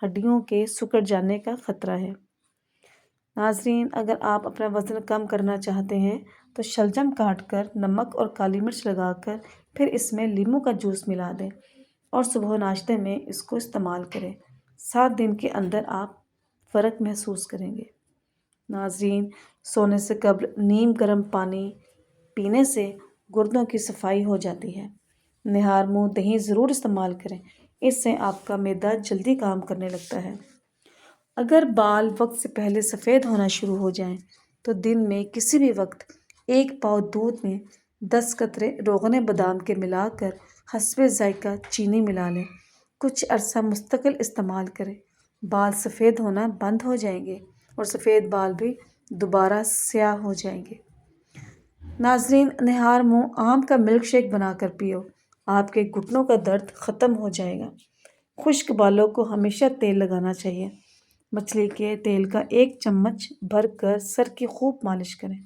ہڈیوں کے سکڑ جانے کا خطرہ ہے۔ ناظرین، اگر آپ اپنا وزن کم کرنا چاہتے ہیں تو شلجم کاٹ کر نمک اور کالی مرچ لگا کر پھر اس میں لیموں کا جوس ملا دیں اور صبح ناشتے میں اس کو استعمال کریں۔ 7 دن کے اندر آپ فرق محسوس کریں گے۔ ناظرین، سونے سے قبل نیم گرم پانی پینے سے گردوں کی صفائی ہو جاتی ہے۔ نہار منہ دہی ضرور استعمال کریں، اس سے آپ کا معدہ جلدی کام کرنے لگتا ہے۔ اگر بال وقت سے پہلے سفید ہونا شروع ہو جائیں تو دن میں کسی بھی وقت 1 پاؤ دودھ میں 10 قطرے روغن بادام کے ملا کر حسب ذائقہ چینی ملا لیں۔ کچھ عرصہ مستقل استعمال کریں، بال سفید ہونا بند ہو جائیں گے اور سفید بال بھی دوبارہ سیاہ ہو جائیں گے۔ ناظرین، نہار منہ آم کا ملک شیک بنا کر پیو، آپ کے گھٹنوں کا درد ختم ہو جائے گا۔ خشک بالوں کو ہمیشہ تیل لگانا چاہیے۔ مچھلی کے تیل کا 1 چمچ بھر کر سر کی خوب مالش کریں۔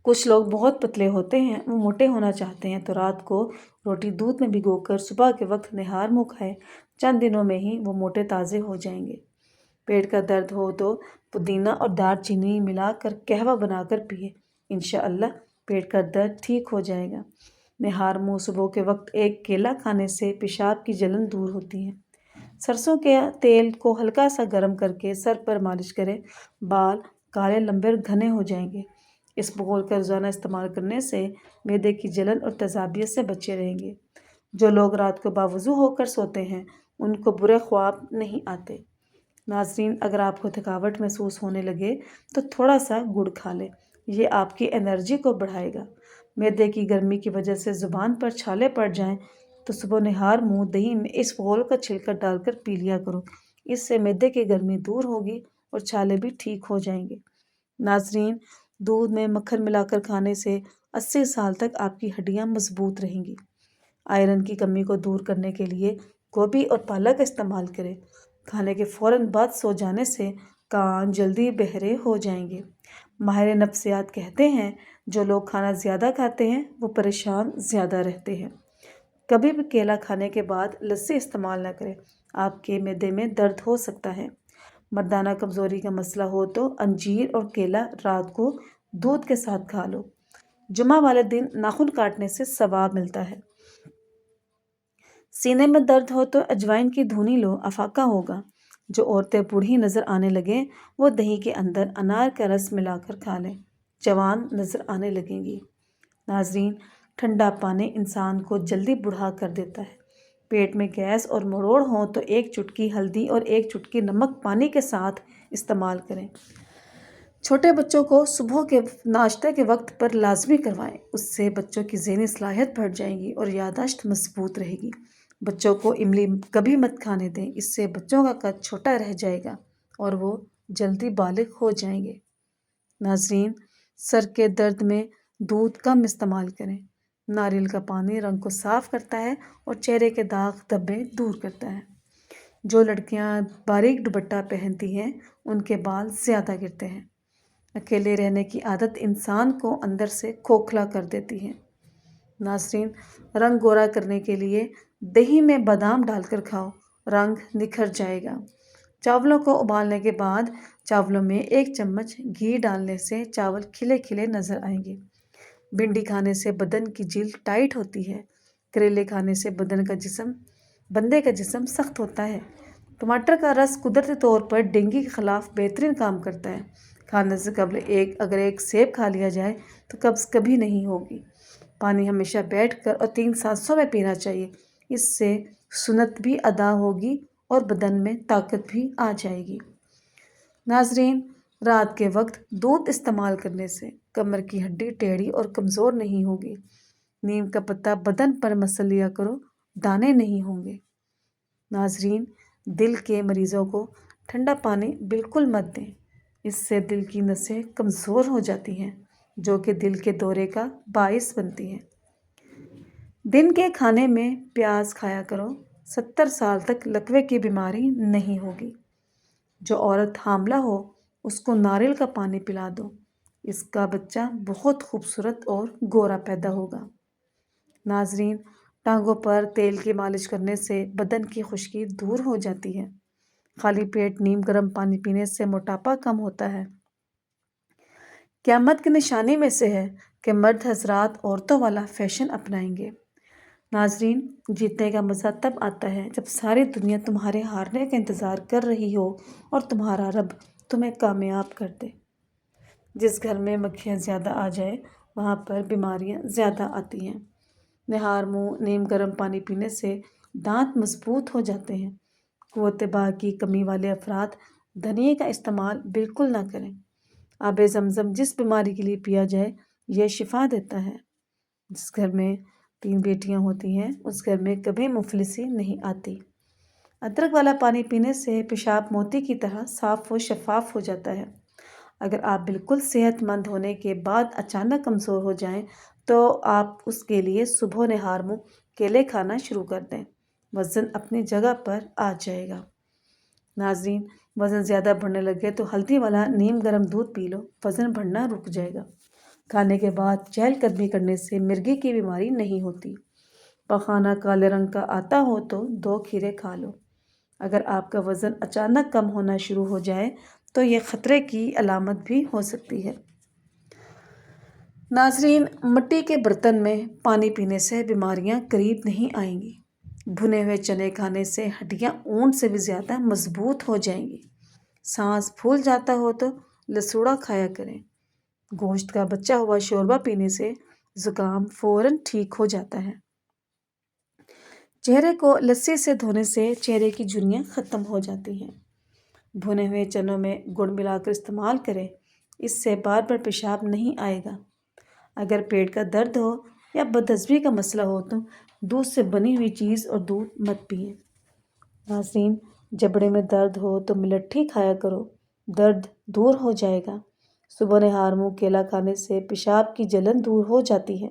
کچھ لوگ بہت پتلے ہوتے ہیں، وہ موٹے ہونا چاہتے ہیں تو رات کو روٹی دودھ میں بھگو کر صبح کے وقت نہار منہ کھائیں۔ چند دنوں میں ہی وہ موٹے تازے ہو جائیں گے۔ پیٹ کا درد ہو تو پودینہ اور دار چینی ملا کر قہوہ بنا کر پیے، انشاءاللہ پیٹ کا درد ٹھیک ہو جائے گا۔ نہار منہ صبح کے وقت 1 کیلا کھانے سے پیشاب کی جلن دور ہوتی ہے۔ سرسوں کے تیل کو ہلکا سا گرم کر کے سر پر مالش کریں، بال کالے لمبے اور گھنے ہو جائیں گے۔ اس بغول کا روزانہ استعمال کرنے سے معدے کی جلن اور تیزابیت سے بچے رہیں گے۔ جو لوگ رات کو باوضو ہو کر سوتے ہیں ان کو برے خواب نہیں آتے۔ ناظرین، اگر آپ کو تھکاوٹ محسوس ہونے لگے تو تھوڑا سا گڑ کھا لیں، یہ آپ کی انرجی کو بڑھائے گا۔ معدے کی گرمی کی وجہ سے زبان پر چھالے پڑ جائیں تو صبح نہار منہ دہی میں اس پھول کا چھلکا ڈال کر پی لیا کرو، اس سے معدے کی گرمی دور ہوگی اور چھالے بھی ٹھیک ہو جائیں گے۔ ناظرین، دودھ میں مکھن ملا کر کھانے سے 80 سال تک آپ کی ہڈیاں مضبوط رہیں گی۔ آئرن کی کمی کو دور کرنے کے لیے گوبھی اور پالک کا استعمال کریں۔ کھانے کے فوراً بعد سو جانے سے کان جلدی بہرے ہو جائیں گے۔ ماہر نفسیات کہتے ہیں جو لوگ کھانا زیادہ کھاتے ہیں وہ پریشان زیادہ رہتے ہیں۔ کبھی بھی کیلا کھانے کے بعد لسی استعمال نہ کریں، آپ کے معدے میں درد ہو سکتا ہے۔ مردانہ کمزوری کا مسئلہ ہو تو انجیر اور کیلا رات کو دودھ کے ساتھ کھا لو۔ جمعہ والے دن ناخن کاٹنے سے ثواب ملتا ہے۔ سینے میں درد ہو تو اجوائن کی دھونی لو، افاقہ ہوگا۔ جو عورتیں بوڑھی نظر آنے لگیں وہ دہی کے اندر انار کا رس ملا کر کھا لیں، جوان نظر آنے لگیں گی۔ ناظرین، ٹھنڈا پانی انسان کو جلدی بوڑھا کر دیتا ہے۔ پیٹ میں گیس اور مروڑ ہوں تو 1 چٹکی ہلدی اور 1 چٹکی نمک پانی کے ساتھ استعمال کریں۔ چھوٹے بچوں کو صبح کے ناشتے کے وقت پر لازمی کروائیں، اس سے بچوں کی ذہنی صلاحیت بڑھ جائے گی اور یادداشت مضبوط رہے گی۔ بچوں کو املی کبھی مت کھانے دیں، اس سے بچوں کا قد چھوٹا رہ جائے گا اور وہ جلدی بالغ ہو جائیں گے۔ ناظرین، سر کے درد میں دودھ کم استعمال کریں۔ ناریل کا پانی رنگ کو صاف کرتا ہے اور چہرے کے داغ دھبے دور کرتا ہے۔ جو لڑکیاں باریک دوپٹہ پہنتی ہیں ان کے بال زیادہ گرتے ہیں۔ اکیلے رہنے کی عادت انسان کو اندر سے کھوکھلا کر دیتی ہے۔ ناظرین، رنگ گورا کرنے کے لیے دہی میں بادام ڈال کر کھاؤ، رنگ نکھر جائے گا۔ چاولوں کو ابالنے کے بعد چاولوں میں 1 چمچ گھی ڈالنے سے چاول کھلے کھلے نظر آئیں گے۔ بھنڈی کھانے سے بدن کی جلد ٹائٹ ہوتی ہے۔ کریلے کھانے سے بندے کا جسم سخت ہوتا ہے۔ ٹماٹر کا رس قدرتی طور پر ڈینگی کے خلاف بہترین کام کرتا ہے۔ کھانے سے قبل اگر 1 سیب کھا لیا جائے تو قبض کبھی نہیں ہوگی۔ پانی ہمیشہ بیٹھ کر اور 3 سانسوں میں پینا چاہیے، اس سے سنت بھی ادا ہوگی اور بدن میں طاقت بھی آ جائے گی۔ ناظرین، رات کے وقت دودھ استعمال کرنے سے کمر کی ہڈی ٹیڑھی اور کمزور نہیں ہوگی۔ نیم کا پتہ بدن پر مل لیا کرو، دانے نہیں ہوں گے۔ ناظرین، دل کے مریضوں کو ٹھنڈا پانی بالکل مت دیں، اس سے دل کی نسیں کمزور ہو جاتی ہیں جو کہ دل کے دورے کا باعث بنتی ہیں۔ دن کے کھانے میں پیاز کھایا کرو، 70 سال تک لکوے کی بیماری نہیں ہوگی۔ جو عورت حاملہ ہو اس کو ناریل کا پانی پلا دو، اس کا بچہ بہت خوبصورت اور گورا پیدا ہوگا۔ ناظرین، ٹانگوں پر تیل کی مالش کرنے سے بدن کی خشکی دور ہو جاتی ہے۔ خالی پیٹ نیم گرم پانی پینے سے موٹاپا کم ہوتا ہے۔ قیامت کی نشانی میں سے ہے کہ مرد حضرات عورتوں والا فیشن اپنائیں گے۔ ناظرین، جیتنے کا مزہ تب آتا ہے جب ساری دنیا تمہارے ہارنے کا انتظار کر رہی ہو اور تمہارا رب تمہیں کامیاب کر دے۔ جس گھر میں مکھیاں زیادہ آ جائے وہاں پر بیماریاں زیادہ آتی ہیں۔ نہار منہ نیم گرم پانی پینے سے دانت مضبوط ہو جاتے ہیں۔ قوت باہ کی کمی والے افراد دھنیے کا استعمال بالکل نہ کریں۔ آب زمزم جس بیماری کے لیے پیا جائے یہ شفا دیتا ہے۔ جس گھر میں 3 بیٹیاں ہوتی ہیں اس گھر میں کبھی مفلسی نہیں آتی۔ ادرک والا پانی پینے سے پیشاب موتی کی طرح صاف و شفاف ہو جاتا ہے۔ اگر آپ بالکل صحت مند ہونے کے بعد اچانک کمزور ہو جائیں تو آپ اس کے لیے صبح نہار منہ کیلے کھانا شروع کر دیں، وزن اپنی جگہ پر آ جائے گا۔ ناظرین، وزن زیادہ بڑھنے لگے تو ہلدی والا نیم گرم دودھ پی لو، وزن بڑھنا رک جائے گا۔ کھانے کے بعد چہل قدمی کرنے سے مرگی کی بیماری نہیں ہوتی۔ پخانہ کالے رنگ کا آتا ہو تو 2 کھیرے کھا لو۔ اگر آپ کا وزن اچانک کم ہونا شروع ہو جائے تو یہ خطرے کی علامت بھی ہو سکتی ہے۔ ناظرین، مٹی کے برتن میں پانی پینے سے بیماریاں قریب نہیں آئیں گی۔ بھنے ہوئے چنے کھانے سے ہڈیاں اونٹ سے بھی زیادہ مضبوط ہو جائیں گی۔ سانس پھول جاتا ہو تو لسوڑا کھایا کریں۔ گوشت کا بچا ہوا شوربہ پینے سے زکام فوراً ٹھیک ہو جاتا ہے۔ چہرے کو لسی سے دھونے سے چہرے کی جھریاں ختم ہو جاتی ہیں۔ بھنے ہوئے چنوں میں گڑ ملا کر استعمال کریں، اس سے بار بار پیشاب نہیں آئے گا۔ اگر پیٹ کا درد ہو یا بدہضمی کا مسئلہ ہو تو دودھ سے بنی ہوئی چیز اور دودھ مت پئیں۔ ناظرین، جبڑے میں درد ہو تو ملٹھی کھایا کرو، درد دور ہو جائے گا۔ صبح نہار منہ کیلا کھانے سے پیشاب کی جلن دور ہو جاتی ہے۔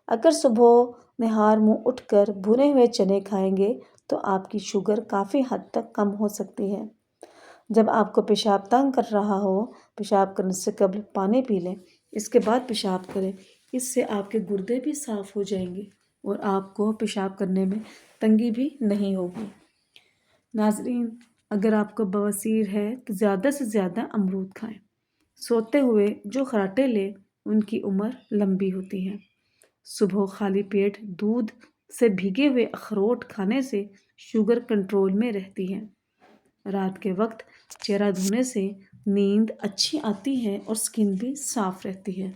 اگر صبح نہار منہ اٹھ کر بھنے ہوئے چنے کھائیں گے تو آپ کی شوگر کافی حد تک کم ہو سکتی ہے۔ جب آپ کو پیشاب تنگ کر رہا ہو، پیشاب کرنے سے قبل پانی پی لیں، اس کے بعد پیشاب کریں، اس سے آپ کے گردے بھی صاف ہو جائیں گے اور آپ کو پیشاب کرنے میں تنگی بھی نہیں ہوگی۔ ناظرین، اگر آپ کو بواسیر ہے تو زیادہ سے زیادہ امرود کھائیں۔ سوتے ہوئے جو خراٹے لیں ان کی عمر لمبی ہوتی ہے۔ صبح خالی پیٹ دودھ سے بھیگے ہوئے اخروٹ کھانے سے شوگر کنٹرول میں رہتی ہے۔ رات کے وقت چہرہ دھونے سے نیند اچھی آتی ہے اور سکن بھی صاف رہتی ہے۔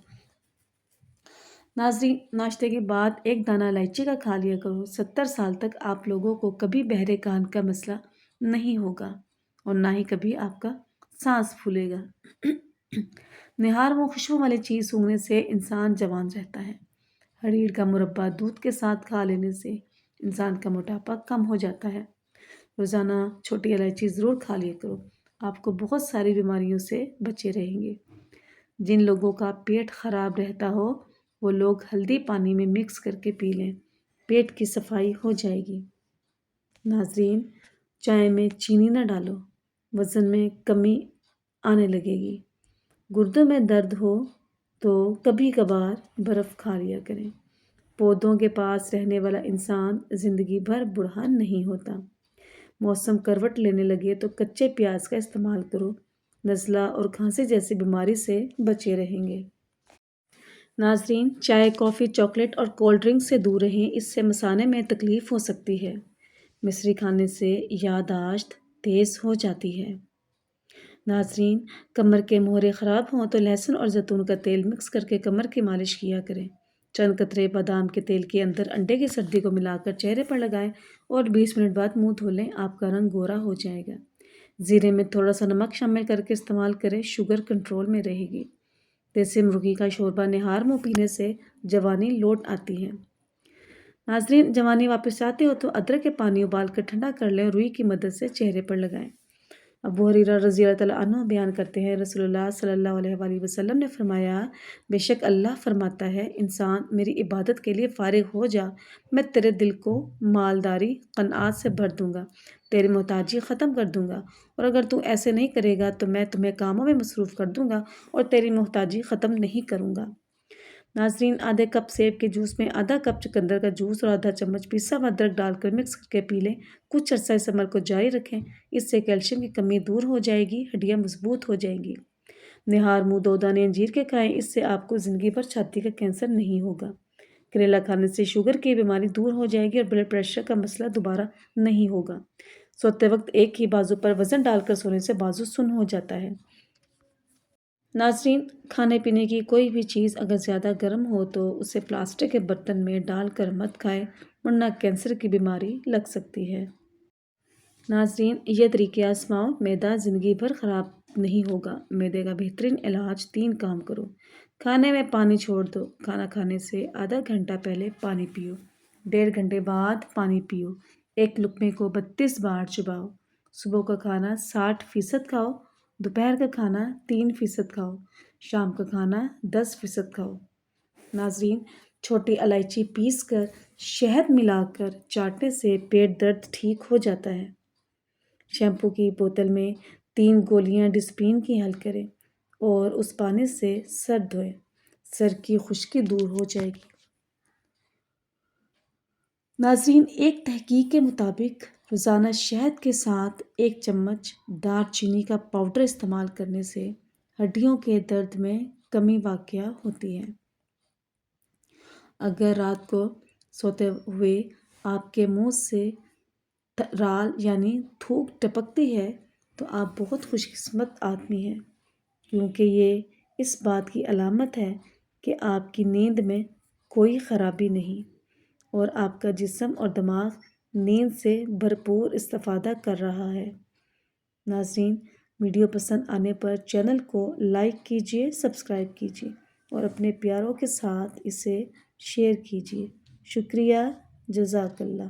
ناظرین، ناشتے کے بعد 1 دانہ الائچی کا کھا لیا کرو۔ 70 سال تک آپ لوگوں کو کبھی بہرے کان کا مسئلہ نہیں ہوگا اور نہ ہی کبھی آپ کا سانس پھولے گا۔ نہار منہ خوشبو والی چیز سونگھنے سے انسان جوان رہتا ہے۔ ہریر کا مربع دودھ کے ساتھ کھا لینے سے انسان کا موٹاپا کم ہو جاتا ہے۔ روزانہ چھوٹی الائچی ضرور کھا لیا کرو، آپ کو بہت ساری بیماریوں سے بچے رہیں گے۔ جن لوگوں کا پیٹ خراب رہتا ہو وہ لوگ ہلدی پانی میں مکس کر کے پی لیں، پیٹ کی صفائی ہو جائے گی۔ ناظرین، چائے میں چینی نہ ڈالو، وزن میں کمی آنے لگے گی۔ گردوں میں درد ہو تو کبھی کبھار برف کھا لیا کریں۔ پودوں کے پاس رہنے والا انسان زندگی بھر بوڑھا نہیں ہوتا۔ موسم کروٹ لینے لگے تو کچے پیاز کا استعمال کرو، نزلہ اور کھانسی جیسی بیماری سے بچے رہیں گے۔ ناظرین، چائے، کافی، چاکلیٹ اور کولڈ ڈرنک سے دور رہیں، اس سے مثانے میں تکلیف ہو سکتی ہے۔ مصری کھانے سے یادداشت تیز ہو جاتی ہے۔ ناظرین، کمر کے مہرے خراب ہوں تو لہسن اور زیتون کا تیل مکس کر کے کمر کی مالش کیا کریں۔ چند قطرے بادام کے تیل کے اندر انڈے کی سردی کو ملا کر چہرے پر لگائیں اور 20 منٹ بعد منہ دھو لیں، آپ کا رنگ گورا ہو جائے گا۔ زیرے میں تھوڑا سا نمک شامل کر کے استعمال کریں، شوگر کنٹرول میں رہے گی۔ دیسی مرغی کا شوربہ نہار منہ پینے سے جوانی لوٹ آتی ہے۔ ناظرین، جوانی واپس آتی ہو تو ادرک کے پانی ابال کر ٹھنڈا کر لیں اور روئی کی مدد سے چہرے پر لگائیں۔ ابو ہریرہ رضی اللہ تعالیٰ عنہ بیان کرتے ہیں، رسول اللہ صلی اللہ علیہ وآلہ وسلم نے فرمایا، بے شک اللہ فرماتا ہے، انسان میری عبادت کے لیے فارغ ہو جا، میں تیرے دل کو مالداری قناعت سے بھر دوں گا، تیری محتاجی ختم کر دوں گا، اور اگر تو ایسے نہیں کرے گا تو میں تمہیں کاموں میں مصروف کر دوں گا اور تیری محتاجی ختم نہیں کروں گا۔ ناظرین، آدھے کپ سیب کے جوس میں آدھا کپ چقندر کا جوس اور آدھا چمچ پیسا ہوا ادرک ڈال کر مکس کر کے پی لیں۔ کچھ عرصہ اس عمل کو جاری رکھیں، اس سے کیلشیم کی کمی دور ہو جائے گی، ہڈیاں مضبوط ہو جائیں گی۔ نہار منہ 2 دانے انجیر کے کھائیں، اس سے آپ کو زندگی بھر چھاتی کا کینسر نہیں ہوگا۔ کریلا کھانے سے شوگر کی بیماری دور ہو جائے گی اور بلڈ پریشر کا مسئلہ دوبارہ نہیں ہوگا۔ سوتے وقت ایک ہی بازو پر وزن ڈال کر سونے سے بازو سن ہو جاتا ہے۔ ناظرین، کھانے پینے کی کوئی بھی چیز اگر زیادہ گرم ہو تو اسے پلاسٹک کے برتن میں ڈال کر مت کھائیں، ورنہ کینسر کی بیماری لگ سکتی ہے۔ ناظرین، یہ طریقے آزماؤ، معدہ زندگی بھر خراب نہیں ہوگا۔ معدے کا بہترین علاج 3 کام کرو۔ کھانے میں پانی چھوڑ دو، کھانا کھانے سے آدھا گھنٹہ پہلے پانی پیو، 1.5 گھنٹے بعد پانی پیو، ایک لقمے کو 32 بار چباؤ، صبح کا کھانا 60% کھاؤ، دوپہر کا کھانا 3% کھاؤ، شام کا کھانا 10% کھاؤ۔ ناظرین، چھوٹی الائچی پیس کر شہد ملا کر چاٹنے سے پیٹ درد ٹھیک ہو جاتا ہے۔ شیمپو کی بوتل میں 3 گولیاں ڈسپین کی حل کریں اور اس پانی سے سر دھوئیں، سر کی خشکی دور ہو جائے گی۔ ناظرین، ایک تحقیق کے مطابق روزانہ شہد کے ساتھ 1 چمچ دار چینی کا پاؤڈر استعمال کرنے سے ہڈیوں کے درد میں کمی واقع ہوتی ہے۔ اگر رات کو سوتے ہوئے آپ کے منہ سے رال یعنی تھوک ٹپکتی ہے تو آپ بہت خوش قسمت آدمی ہیں، کیونکہ یہ اس بات کی علامت ہے کہ آپ کی نیند میں کوئی خرابی نہیں اور آپ کا جسم اور دماغ نیند سے بھرپور استفادہ کر رہا ہے۔ ناظرین، ویڈیو پسند آنے پر چینل کو لائک کیجیے، سبسکرائب کیجیے اور اپنے پیاروں کے ساتھ اسے شیئر کیجیے۔ شکریہ، جزاک اللہ۔